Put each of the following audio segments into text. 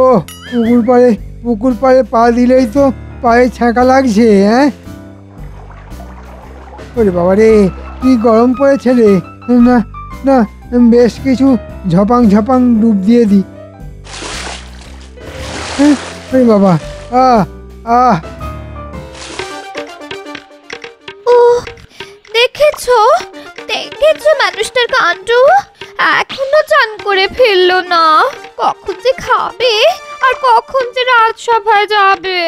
ও পুকুর পাড়ে পা দিলেই তো পায়ে ছ্যাঁকা লাগছে। হ্যাঁ, ওরে বাবা রে, কি গরম পড়েছে রে। না না, বেশ কিছু ঝপাং ঝপাং ডুব দিয়ে দি। ওরে বাবা, আহ আহ দেখেছো মানুষটার কাণ্ড, এখনো চান করে ফেললো না। কখন যে খাবে আর কখন যে রাজসভায় যাবে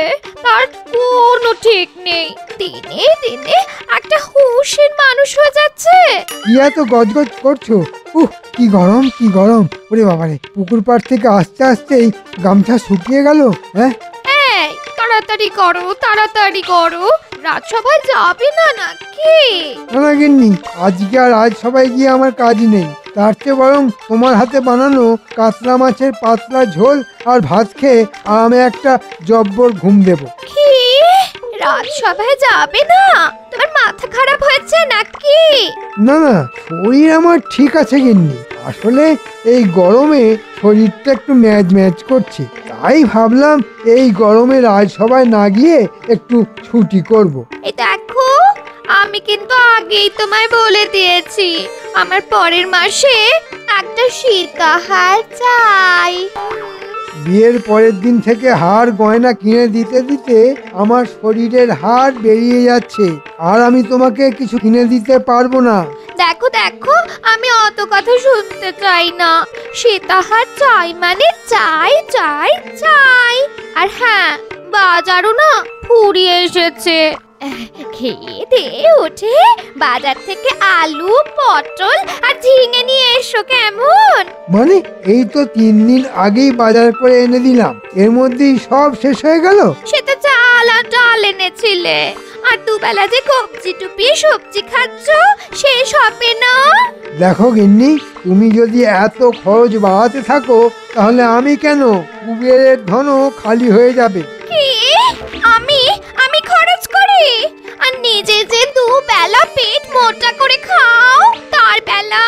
তার কোনো ঠিক নেই। দিনে দিনে একটা হুঁশের মানুষ হয়ে যাচ্ছে। কি এত গজগজ করছো? কি গরম, কি গরম। ওরে বাবারে, পুকুর পাড় থেকে আস্তে আস্তেই গামছা শুকিয়ে গেল। হ্যাঁ, তাড়াতাড়ি করো, রাজসভায় যাবে না নাকি? না গিন্নি, আজকে আর সবাই গিয়ে আমার কাজ নেই। তার চেয়ে বরং তোমার হাতে বানানো কাতলা মাছের পাতলা ঝোল আর ভাত খেয়ে আমি একটা জব্বর ঘুম দেব। কি, রাজসভায় যাবে না? তোমার মাথা খারাপ হয়েছে নাকি? না না, শরীর আমার ঠিক আছে গিন্নি। আসলে এই গরমে শরীরটা একটু ম্যাজ করছে, তাই ভাবলাম এই গরমে রাজসভায় না গিয়ে একটু ছুটি করব। এই দেখো, আমি কিন্তু আগেই তোমায় বলে দিয়েছি আমার পরের মাসে একটা সীতাহার চাই। বিয়ের পরের দিন থেকে হার গয়না কিনে দিতে দিতে আমার শরীরের হাড় বেরিয়ে যাচ্ছে, আর আমি তোমাকে কিছু কিনে দিতে পারবো না। দেখো দেখো, আমি অত কথা শুনতে চাই না। সীতাহার চাই মানে চাই চাই চাই। আর হ্যাঁ, বাজারও না ফুরিয়ে এসেছে। খেয়ে দিয়ে উঠে বাজার থেকে আলু, পটল আর ঝিঙে নিয়ে এসো কেমন? মানে এই তো 3 দিন আগেই বাজার করে এনে দিলাম, এর মধ্যেই সব শেষ হয়ে গেল। সে তো চাল আর ডাল এনেছিলে, আর দুবেলা যে কবজি টুপিয়ে সবজি খাচ্ছ, শেষ হবে না? দেখো গিন্নি, তুমি যদি এত খরচ বাড়াতে থাকো তাহলে আমি কেন, কুবেরের ধনও খালি হয়ে যাবে। কি, আমি খরচ করি? আর নিজে যে দুবেলা পেট মোটা করে খাও, তার বেলা?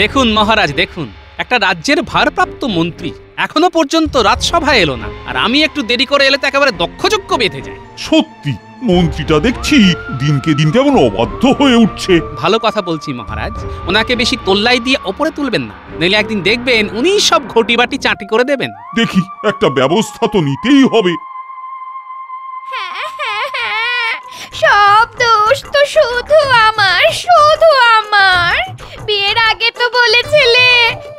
দেখুন মহারাজ, দেখুন, একটা রাজ্যের ভারপ্রাপ্ত মন্ত্রী এখনো পর্যন্ত রাজসভায় এলো না, আর আমি একটু দেরি করে এলে তো একেবারে দক্ষযজ্ঞ বেঁধে যায়। সত্যি মন্ত্রীটা দেখছি দিনকে দিন কেমন অবাধ্য হয়ে উঠছে। ভালো কথা বলছি মহারাজ, ওনাকে বেশি তোল্লাই দিয়ে ওপরে তুলবেন না, নইলে একদিন দেখবেন উনি সব ঘটি বাটি চাটি করে দেবেন। দেখি, একটা ব্যবস্থা তো নিতেই হবে। সব দোষ তো শুধু আমার। বিয়ের আগে তো বলেছিলে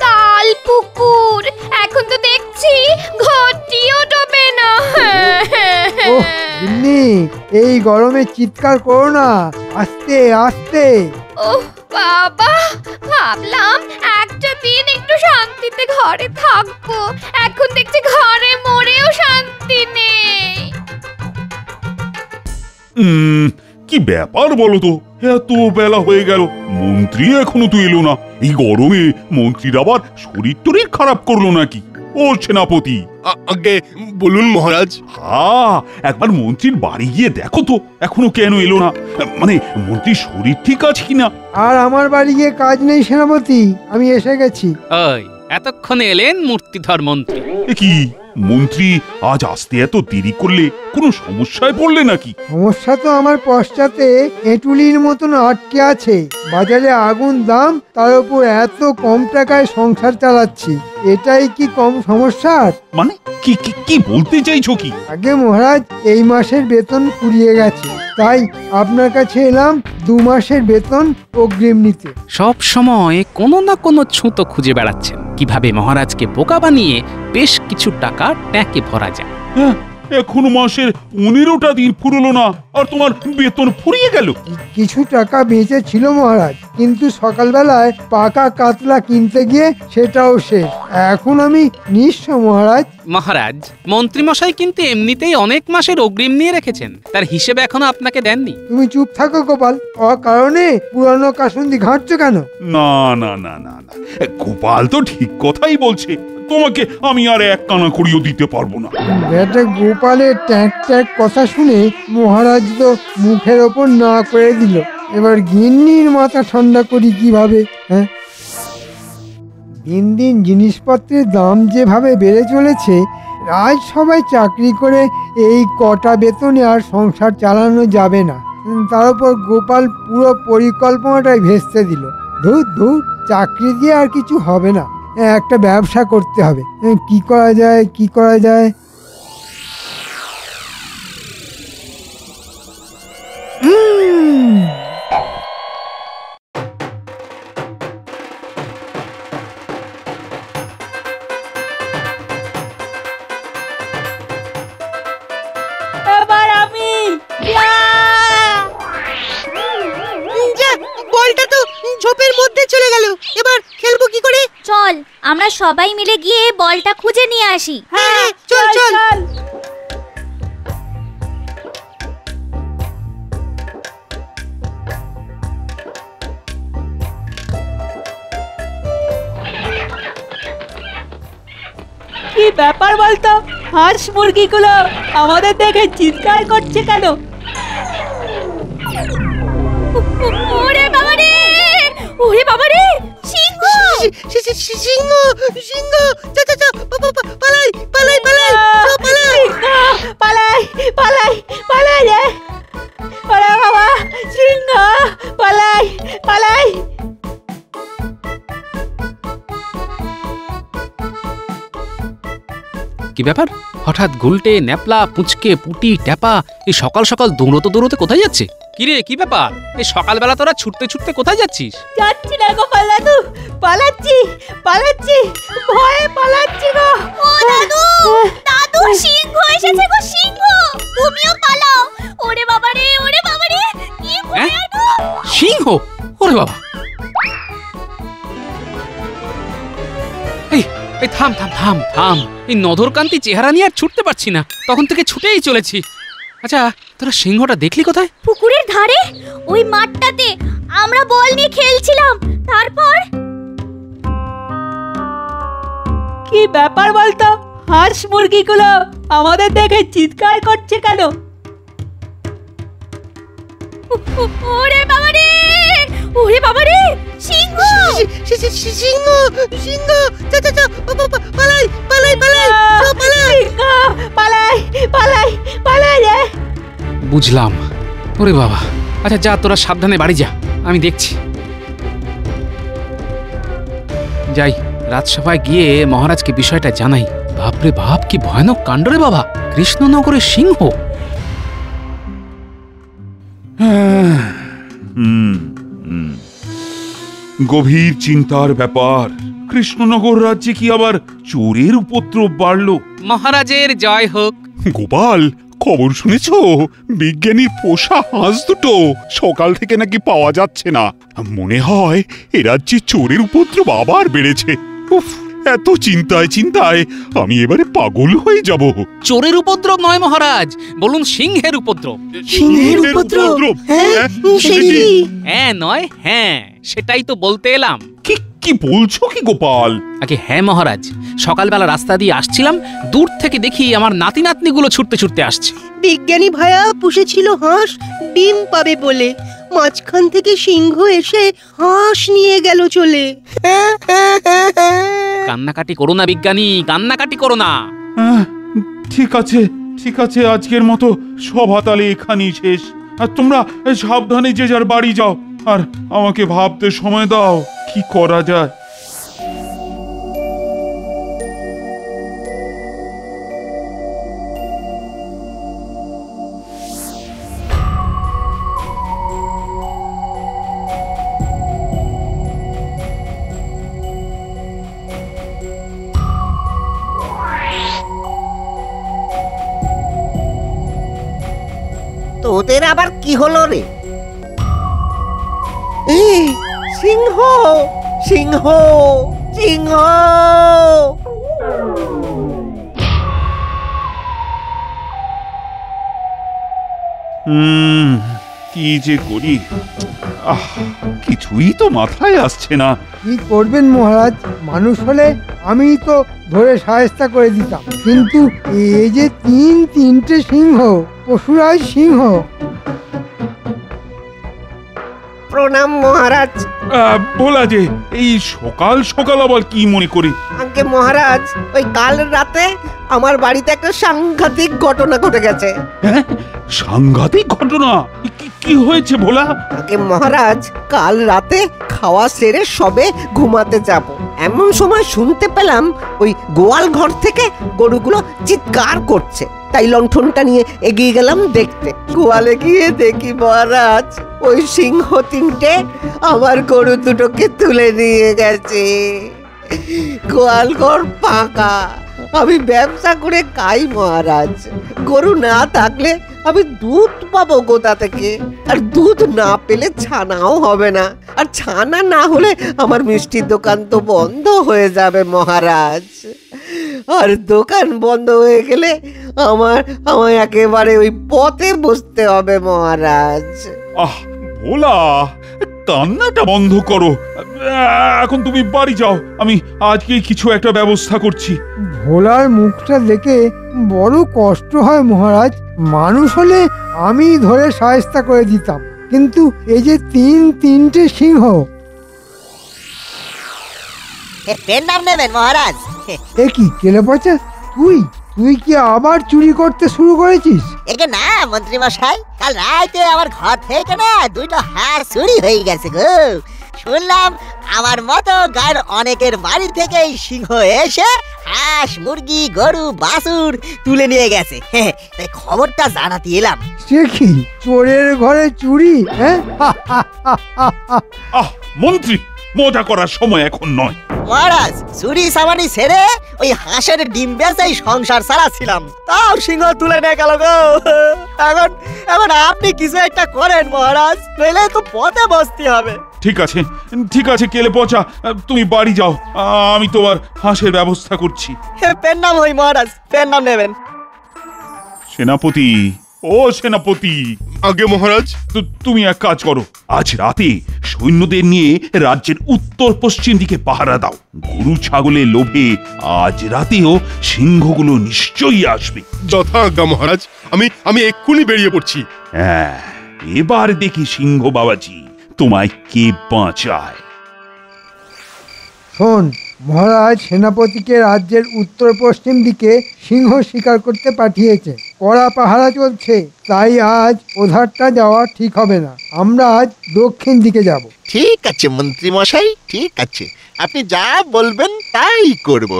তাল পুকুর, এখন তো দেখছি ঘটিও ডোবে না। ওহ গিন্নি, এই গরমে চিৎকার করো না, আস্তে আস্তে। ওহ বাবা, ভাবলাম একটা দিন একটু শান্তিতে ঘরে থাকবো, এখন দেখছি ঘরে মরেও শান্তি নেই। কি ব্যাপার বলো তো, এত বেলা হয়ে গেল, মন্ত্রী এখনো তো এলো না। এই গরমে মন্ত্রীর আবার শরীর খারাপ করলো নাকি? ও সেনাপতি, আগে বলুন মহারাজ। হ্যাঁ, একবার মন্ত্রীর বাড়ি গিয়ে দেখো তো এখনো কেন এলো না, মানে মন্ত্রীর শরীর ঠিক আছে কিনা। আর আমার বাড়ি গিয়ে কাজ নেই সেনাপতি, আমি এসে গেছি। ওই এতক্ষণে এলেন মূর্তিধর মন্ত্রী। কি মন্ত্রী আজ আসতে এত দেরি করলে কোনো সমস্যায় পড়লে নাকি? সমস্যা তো আমার পশ্চাতে এঁটুলির মতন আটকে আছে। বাজারে আগুন দাম, তার উপর এত কম টাকায় সংসার চালাচ্ছি, এটাই কি কম সমস্যার? মানে কি কি কি বলতে চাইছো কি? আগে মহারাজ, এই মাসের বেতন ফুরিয়ে গেছে, তাই আপনার কাছে এলাম 2 মাসের বেতন অগ্রিম নিতে। সব সময় কোনো না কোনো ছুতো খুঁজে বেড়াচ্ছেন কিভাবে মহারাজকে বোকা বানিয়ে বেশ কিছু টাকা ট্যাঁকে ভরা যায়। হ্যাঁ, এখনো মাসের 15টা দিন ফুরলো না, আর তোমার বেতন ফুরিয়ে গেল। কিছু টাকা বেঁচে ছিল মহারাজ, কিন্তু সকালবেলায় পাকা কাতলা কিনতে গিয়ে সেটাও শেষ। এখন আমি নিঃস্ব মহারাজ। মহারাজ, মন্ত্রীমশাই কিন্তু এমনিতেই অনেক মাসের অগ্রিম নিয়ে রেখেছেন, তার হিসেবে এখনো আপনাকে দেননি। তুমি চুপ থাকো গোপাল, অকারণে পুরানো কাসুন্দি ঘাঁটছো কেন? না না না না না, গোপাল তো ঠিক কথাই বলছে, তোমাকে আমি আর 1 কানা করিও দিতে পারবো না। বেটা গোপালের ট্যাঁক ট্যাঁক কথা শুনে মহারাজ তো মুখের ওপর না করে দিল। এবার গিন্নির মাথা ঠান্ডা করি কিভাবে? হ্যাঁ, দিন দিন জিনিসপত্রের দাম যেভাবে বেড়ে চলেছে, রাজসভায় চাকরি করে এই কটা বেতনে আর সংসার চালানো যাবে না। তার উপর গোপাল পুরো পরিকল্পনাটাই ভেস্তে দিল। ধুর ধুর, চাকরি দিয়ে আর কিছু হবে না, একটা ব্যবসা করতে হবে। কি করা যায়, কি করা যায়? এবার আমি বলটা তো ঝোপের মধ্যে চলে গেল, এবার খেলবো কি করে? চল আমরা সবাই মিলে গিয়ে বলটা খুঁজে নিয়ে আসি। হ্যাঁ চল চল। কি ব্যাপার বলতো, হাঁস মুরগিগুলো আমাদের দেখে চিৎকার করছে কেন? ওরে বাবা রে, ওরে বাবা রে, সিংহ! সিংহ সিংহ, পালাই পালাই পালাই পালাই পালাই পালাই পালাই রে, ওরে বাবা সিংহ, পালাই পালাই। কি ব্যাপার, হঠাৎ গুলটে, ন্যাপলা, পুচকে, পুটি, ট্যাপা এই সকাল সকাল দৌড়তে দৌড়তে কোথায় যাচ্ছে? কি রে, কি ব্যাপার? এই সকালবেলা তোরা ছুটতে ছুটতে কোথায় যাচ্ছিস? যাচ্ছি না গোপাল দাদু, পালাচ্ছি পালাচ্ছি, ভয়ে পালাচ্ছি গো। ও দাদু, দাদু, সিংহ এসেছে গো, সিংহ! তুমিও পালাও। ওরে বাবা রে, ওরে বাবা রে, কি ভয়ানক! সিংহ? ওরে বাবা! এই এই থাম থাম থাম থাম, এই নধরকান্তি চেহারা নিয়ে আর ছুটতে পারছি না, তখন থেকে ছুটেই চলেছি। আচ্ছা, তোরা সিংহটা দেখলি কোথায়? পুকুরের ধারে, ওই মাঠটাতে আমরা বল নিয়ে খেলছিলাম। তারপর কি ব্যাপার বলতো, হাঁস মুরগিগুলো আমাদের দেখে চিৎকার করছে কেন? ওরে বাবা রে, ওরে বাবা রে, সিংহ! সিংহ সিংহ, পালাই পালাই পালাই পালাই পালাই পালাই পালাই রে। বুঝলাম। ওরে বাবা! আচ্ছা যা, তোরা সাবধানে বাড়ি যা, আমি দেখছি। যাই, রাজসভায় গিয়ে মহারাজকে বিষয়টা জানাই। বাপরে বাপ, কি ভয়ানক কাণ্ড রে বাবা! কৃষ্ণনগরের সিংহ! গভীর চিন্তার ব্যাপার। কৃষ্ণনগর রাজ্যে কি আবার চোরের উপদ্রব বাড়লো? মহারাজের জয় হোক। গোপাল, খবর শুনেছ? বিজ্ঞানীর পোষা হাঁস দুটো সকাল থেকে নাকি পাওয়া যাচ্ছে না। মনে হয় এ রাজ্যে চোরের উপদ্রব আবার বেড়েছে। উফ, এত চিন্তায় চিন্তায় আমি এবারে পাগল হয়ে যাব। চোরের উপদ্রব নয় মহারাজ, বলুন সিংহের উপদ্রব। সিংহের উপদ্রব? হ্যাঁ, সে কি? হ্যাঁ নয় হ্যাঁ, সেটাই তো বলতে এলাম। কি কি বলছো কি গোপাল? আগে হ্যাঁ মহারাজ, সকালবেলা রাস্তা দিয়ে আসছিলাম, দূর থেকে দেখি আমার নাতি নাতনিগুলো ছুটতে ছুটতে আসছে। বিজ্ঞানী ভায়া পুষেছিল হাঁস ডিম পাবে বলে, মাঝখান থেকে সিংহ এসে হাঁস নিয়ে গেল চলে। কান্নাকাটি করো না বিজ্ঞানী, কান্নাকাটি করো না। ঠিক আছে ঠিক আছে, আজকের মতো সভা তালে এখানেই শেষ। আর তোমরা সাবধানে যে যার বাড়ি যাও, আর আমাকে ভাবতে সময় দাও কি করা যায়। তোদের আবার কি হলো রে? সিংহ সিংহ সিংহ! কি যে করি, কিছুই তো মাথায় আসছে না। কি করবেন মহারাজ, মানুষ হলে আমি তো ধরে সাহেস্তা করে দিতাম, কিন্তু এই যে তিনটে সিংহ, পশুরাজ সিংহ। প্রণাম মহারাজ। বলা যে এই সকাল সকাল আবার কি মনে করে? আগে মহারাজ, ওই কাল রাতে আমার বাড়িতে একটা সাংঘাতিক ঘটনা ঘটে গেছে। হ্যাঁ, সাংঘাতিক ঘটনা? কি হয়েছে ভোলা? আগে মহারাজ, কাল রাতে খাওয়া সেরে সবে ঘুমাতে যাব, এমন সময় শুনতে পেলাম ওই গোয়াল ঘর থেকে গরুগুলো চিৎকার করছে। তাই লণ্ঠনটা নিয়ে এগিয়ে গেলাম দেখতে। গোয়ালে গিয়ে দেখি মহারাজ, ওই সিংহ তিনটে আমার গরু দুটোকে তুলে নিয়ে গেছে। গোয়াল ঘর ফাঁকা। আমি ব্যবসা করে খাই মহারাজ, গরু না থাকলে আমি দুধ পাবো কোথা থেকে? আর দুধ না পেলে ছানাও হবে না, আর ছানা না হলে আমার মিষ্টির দোকান তো বন্ধ হয়ে যাবে মহারাজ। আর দোকান বন্ধ হয়ে গেলে আমায় একেবারে ওই পথে বসতে হবে মহারাজ। আহ ভোলা, কান্নাটা বন্ধ করো। এখন তুমি বাড়ি যাও, আমি আজকে কিছু একটা ব্যবস্থা করছি। ভোলার মুখটা দেখে বড় কষ্ট হয় মহারাজ। মানুষ হলে আমি ধরে সায়স্তা করে দিতাম, কিন্তু এই যে তিনটে সিংহ। পেন নাম নেবেন মহারাজ? এ কি কেলে পচা, তুই কি আবার চুরি করতে শুরু করেছিস? একে না মন্ত্রী মশাই, কাল রাতে আমার ঘর থেকে না দুটো হাঁস চুরি হয়ে গেছে গো। শুনলাম আমার মতো গায়ের অনেকের বাড়ি থেকে এই সিংহ এসে হাঁস, মুরগি, গরু, বাছুর তুলে নিয়ে গেছে। তাই খবরটা জানাতে এলাম। সে কি চোরের ঘরে চুরি? হ্যাঁ, আহ মন্ত্রী, মজা করার সময় এখন নয়। মহারাজ, চুরি সামানি ছেড়ে ওই হাঁসের ডিম বেচেই সংসার চালাচ্ছিলাম, তাও সিংহ তুলে নিয়ে গেল গো। এখন আপনি কিছু একটা করেন মহারাজ, নইলে তো পথে বসতে হবে। ঠিক আছে কেলে পচা, তুমি বাড়ি যাও, আমি তোমার হাঁসের ব্যবস্থা করছি। পেন নাম হই মহারাজ, পেন নাম নেবেন? সেনাপতি, ও সেনাপতি। আগে মহারাজ। তুমি এক কাজ করো, আজ রাতে সৈন্যদের নিয়ে রাজ্যের উত্তর পশ্চিম দিকে পাহারা দাও। গরু ছাগলের লোভে আজ রাতেও সিংহগুলো নিশ্চয়ই আসবে। যথাজ্ঞা মহারাজ, আমি এক্ষুনি বেরিয়ে পড়ছি। হ্যাঁ, এবার দেখি সিংহ বাবাজি তোমায় কে বাঁচায়। শোন মহারাজ, সেনাপতিকে রাজ্যের উত্তর পশ্চিম দিকে সিংহ শিকার করতে পাঠিয়েছে। কড়া পাহারা চলছে, তাই আজ ওধারটা যাওয়া ঠিক হবে না। আমরা আজ দক্ষিণ দিকে যাব। ঠিক আছে মন্ত্রী মশাই, ঠিক আছে, আপনি যা বলবেন তাই করব।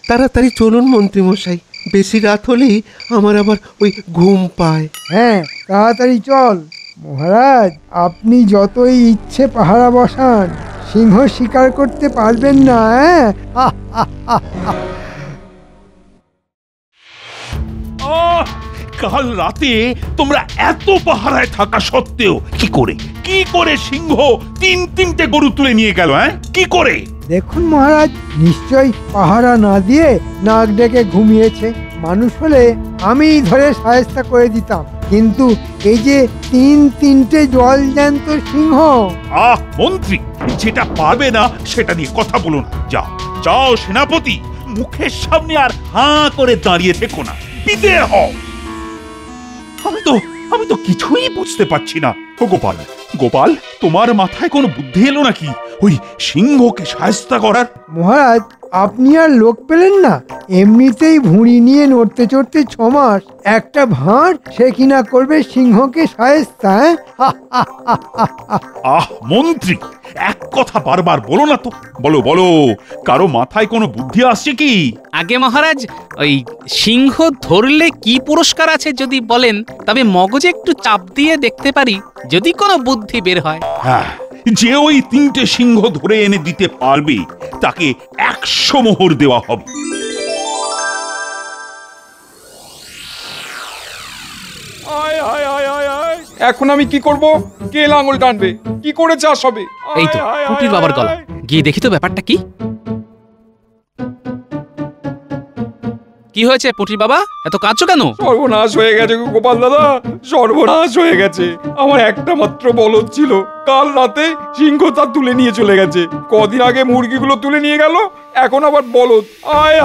তাড়াতাড়ি চলুন মন্ত্রী মশাই, বেশি রাত হলেই আমার আবার ওই ঘুম পায়। হ্যাঁ, তাড়াতাড়ি চল। মহারাজ, আপনি যতই ইচ্ছে পাহারা বসান, সিংহ শিকার করতে পারবেন না। কাল রাতে তোমরা এত পাহারায় থাকা সত্ত্বেও কি করে সিংহ তিনটে গরু তুলে নিয়ে গেল? কি করে? দেখুন মহারাজ, নিশ্চয় পাহারা না দিয়ে নাক ডেকে ঘুমিয়েছে। মানুষ হলে আমি ধরে সায়স্তা করে দিতাম, কিন্তু এই যে তিনটে জল জ্যান্ত সিংহ। মন্ত্রী, যেটা পারবে না সেটা নিয়ে কথা বলো না। যাও সেনাপতি, মুখের সামনে আর হাঁ করে দাঁড়িয়ে থেকো না, বিদেয় হও। আমি তো কিছুই বুঝতে পারছি না। ও গোপাল, তোমার মাথায় কোনো বুদ্ধি এলো নাকি ওই সিংহকে সায়স্তা করার? মহারাজ, আপনি আর লোক পেলেন না? এমনিতেই ভুঁড়ি নিয়ে নড়তে চড়তে 6 মাস, একটা ভাঁড় সে কিনা করবে সিংহকে সায়স্তা? মন্ত্রী, এক কথা বারবার বলো না তো। বলো, কারো মাথায় কোনো বুদ্ধি আসছে কি? আগে মহারাজ, ওই সিংহ ধরলে কি পুরস্কার আছে যদি বলেন, তবে মগজে একটু চাপ দিয়ে দেখতে পারি, যদি কোনো বুদ্ধি বের হয়। হ্যাঁ, যে ওই 3টে সিংহ ধরে এনে দিতে পারবে তাকে 100 মোহর দেওয়া হবে। এখন আমি কি করব? কে লাঙল টানবে? কি করে চাষ হবে? এই তো পুটির বাবার গলা, গিয়ে দেখি তো ব্যাপারটা কি। কি হয়েছে পুটির বাবা, এত কাঁদছো কেন? সর্বনাশ হয়ে গেছে গোপাল দাদা, সর্বনাশ হয়ে গেছে। আমার একটা মাত্র বলদ ছিল, কাল রাতে সিংহ তা তুলে নিয়ে চলে গেছে। কদিন আগে মুরগিগুলো তুলে নিয়ে গেল, এখন আবার বলদ। আয়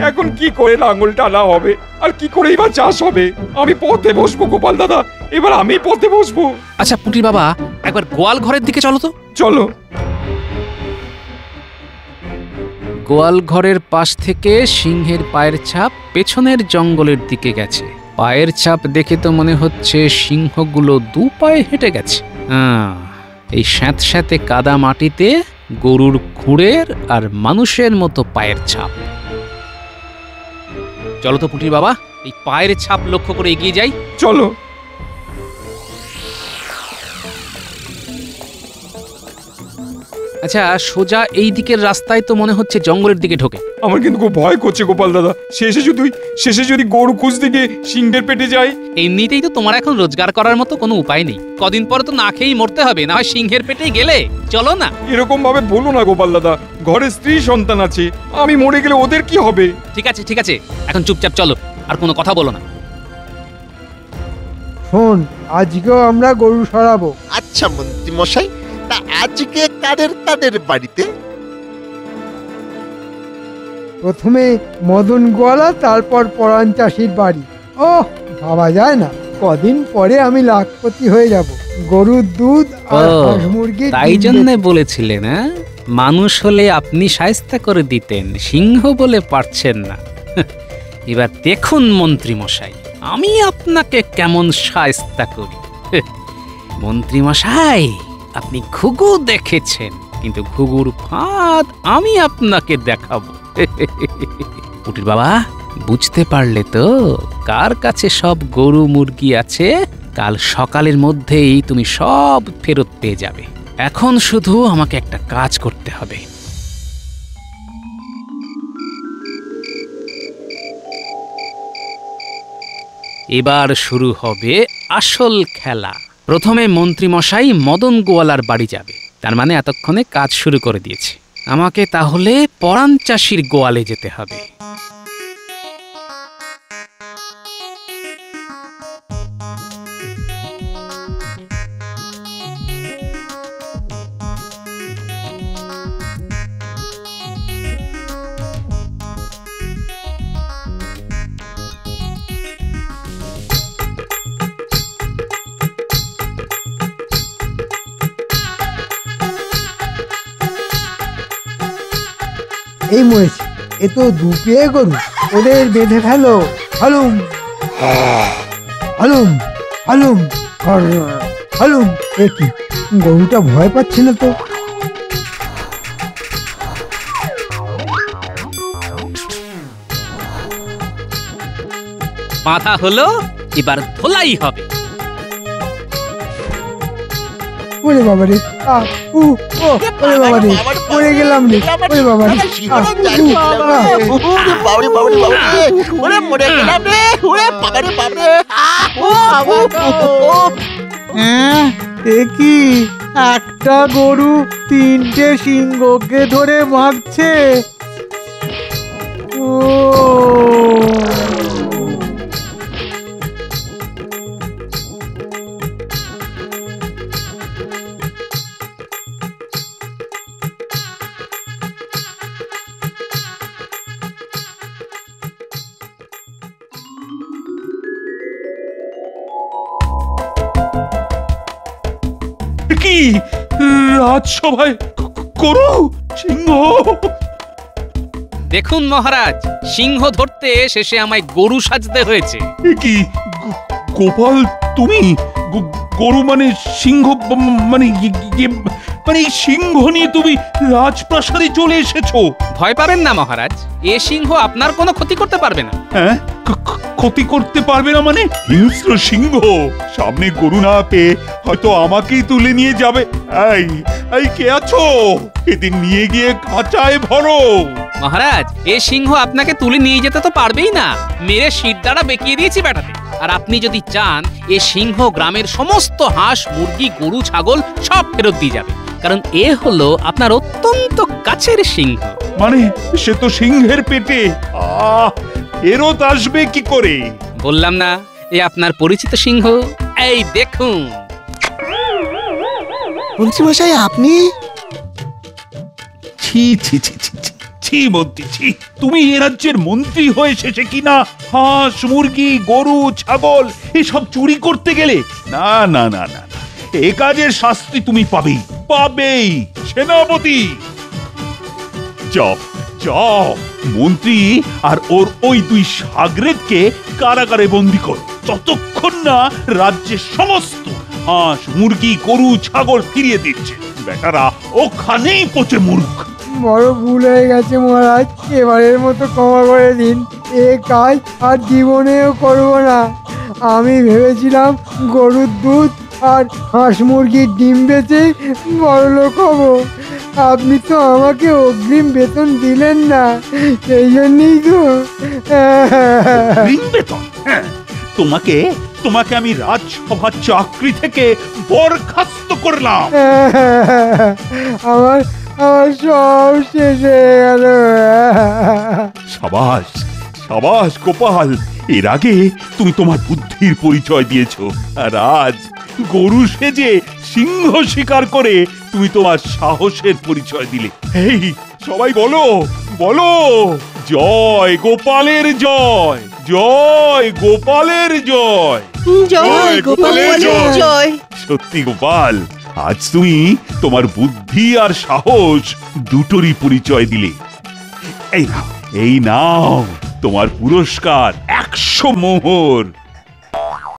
এখন কি করে লাঙল টানা হবে আর কি করে এবার চাষ হবে? আমি পথে বসবো গোপাল দাদা, এবার আমি পথে বসবো। আচ্ছা পুটির বাবা, একবার গোয়াল ঘরের দিকে চলো তো। চলো। গোয়াল ঘরের পাশ থেকে সিংহের পায়ের ছাপ পেছনের জঙ্গলের দিকে গেছে। পায়ের ছাপ দেখে তো মনে হচ্ছে সিংহগুলো দু পায়ে হেঁটে গেছে। এই স্যাঁতস্যাঁতে কাদা মাটিতে গরুর খুঁড়ের আর মানুষের মতো পায়ের ছাপ। চলো তো পুটির বাবা, এই পায়ের ছাপ লক্ষ্য করে এগিয়ে যাই। চলো। আচ্ছা, সোজা এই দিকের রাস্তায় তো মনে হচ্ছে জঙ্গলের দিকে ঢোকে। আমার কিন্তু খুব ভয় করছে গোপাল দাদা, শেষে যদি গরু খুঁজতে গিয়ে সিংহের পেটে যাই। এমনিতেই তো তোমার এখন রোজগার করার মতো কোনো উপায় নেই, কদিন পরে তো না খেয়েই মরতে হবে, না হয় সিংহের পেটেই গেলে। চলো না। এরকম ভাবে বলো না গোপাল দাদা, ঘরে স্ত্রী সন্তান আছে, আমি মরে গেলে ওদের কি হবে? ঠিক আছে ঠিক আছে, এখন চুপচাপ চলো, আর কোনো কথা বলো না। শোন, আজকেও আমরা গরু সরাবো। আচ্ছা মন্ত্রী মশাই, তা আজকে কাদের কাদের বাড়িতে? প্রথমে মদন গোয়ালা, তারপর পরাণ চাষির বাড়ি। ওহ, ভাবা যায় না, কদিন পরে আমি লাখপতি হয়ে যাব। গরুর দুধ আর হাঁস মুরগির তাই ডিম জন্য বেচে। বলেছিলেন, হ্যাঁ? মানুষ হলে আপনি শায়েস্তা করে দিতেন, সিংহ বলে পারছেন না। এবার দেখুন মন্ত্রী মশাই, আমি আপনাকে কেমন শায়েস্তা করি। মন্ত্রী মশাই, আপনি ঘুঘু দেখেছেন, কিন্তু ঘুঘুর ফাঁদ আমি আপনাকে দেখাবো। পুটির বাবা, বুঝতে পারলে তো কার কাছে সব গরু মুরগি আছে? কাল সকালের মধ্যেই তুমি সব ফেরত পেয়ে যাবে। এখন শুধু আমাকে একটা কাজ করতে হবে। এবার শুরু হবে আসল খেলা। প্রথমে মন্ত্রী মশাই মদন গোয়ালার বাড়ি যাবে, তার মানে এতক্ষণে কাজ শুরু করে দিয়েছে। আমাকে তাহলে পরাণ চাষির গোয়ালে যেতে হবে। এই মরেছে, এ তো দুপিয়ে গরু, ওদের বেঁধে ফেলো। হালুম হালুম হালুম হালুম। এ কি, গরুটা ভয় পাচ্ছে না তো? মাথা হলো, এবার ধোলাই হবে। ওরে বাবা রে, ও ওরে বাবা রে, পড়ে গেলাম রে, ওরে বাবা রে, ওরে মরে গেলাম রে, ওরে বাবারে বাবারে। এ কি, একটা গরু তিনটে সিংহকে ধরে মারছে। ও কি রাজসভায় গরু সিংহ? দেখুন মহারাজ, সিংহ ধরতে শেষে আমায় গরু সাজতে হয়েছে। এ কি গোপাল, তুমি গরু মানে সিংহ, মানে মানে এই সিংহ নিয়ে তুমি রাজপ্রাসাদে চলে এসেছো? ভয় পাবেন না মহারাজ, এ সিংহ আপনার কোনো ক্ষতি করতে পারবে না। হ্যাঁ, ক্ষতি করতে পারবে না মানে? হিংস্র সিংহ সামনে গরু না পেয়ে হয়তো আমাকেই তুলে নিয়ে যাবে। এই কে আছো? এদিন নিয়ে গিয়ে খাঁচায় ভরো। মহারাজ, এ সিংহ আপনাকে তুলে নিয়ে যেতে তো পারবেই না, মেরে শির দ্বারা বেঁকিয়ে দিয়েছি বেটাতে। আর আপনি যদি চান, এ সিংহ গ্রামের সমস্ত হাঁস মুরগি গরু ছাগল সব ফেরত দিয়ে যাবে, কারণ এ হলো আপনার অত্যন্ত কাছের সিংহ। মানে সে তো সিংহের পেটে, ফেরত আসবে কি করে? বললাম না, এ আপনার পরিচিত সিংহ। এই দেখুন। মন্ত্রী মশাই, আপনি? ছি ছি ছি ছি ছি মন্ত্রী ছি, তুমি এ রাজ্যের মন্ত্রী হয়ে শেষে কিনা হাঁস মুরগি গরু ছাগল এসব চুরি করতে গেলে? না না না না না, এ কাজের শাস্তি তুমি পাবেই পাবেই। সেনাপতি যাও যাও, মন্ত্রী আর ওর ওই দুই সাগরেদকে কারাগারে বন্দী করো, যতক্ষণ না রাজ্যের সমস্ত হাঁস মুরগি গরু ছাগল ফিরিয়ে দিচ্ছে। বেটারা ওখানেই পচে মূর্খ। বড় ভুল হয়ে গেছে মহারাজ, এবারের মতো ক্ষমা করে দিন। এ কাজ আর জীবনেও করব না। আমি ভেবেছিলাম গরুর দুধ আর হাঁস মুরগির ডিম বেচে বড়লোক হব। আপনি তো আমাকে অগ্রিম বেতন দিলেন না, সেই জন্যই তো। অগ্রিম বেতন? হ্যাঁ, তোমাকে তোমাকে আমি রাজসভার চাকরি থেকে বরখাস্ত করলাম। আমার আমার সব শেষ হয়ে গেল। সাবাস সাবাস গোপাল, এর আগে তুমি তোমার বুদ্ধির পরিচয় দিয়েছো, আর আজ গরু সেজে সিংহ শিকার করে তুমি তোমার সাহসের পরিচয় দিলে। এই সবাই বলো বলো, জয় গোপালের জয়, জয় গোপালের জয়, জয় গোপালের জয়। সত্যি গোপাল, আজ তুমি তোমার বুদ্ধি আর সাহস দুটোরই পরিচয় দিলে। এই নাও তোমার পুরস্কার 100 মোহর।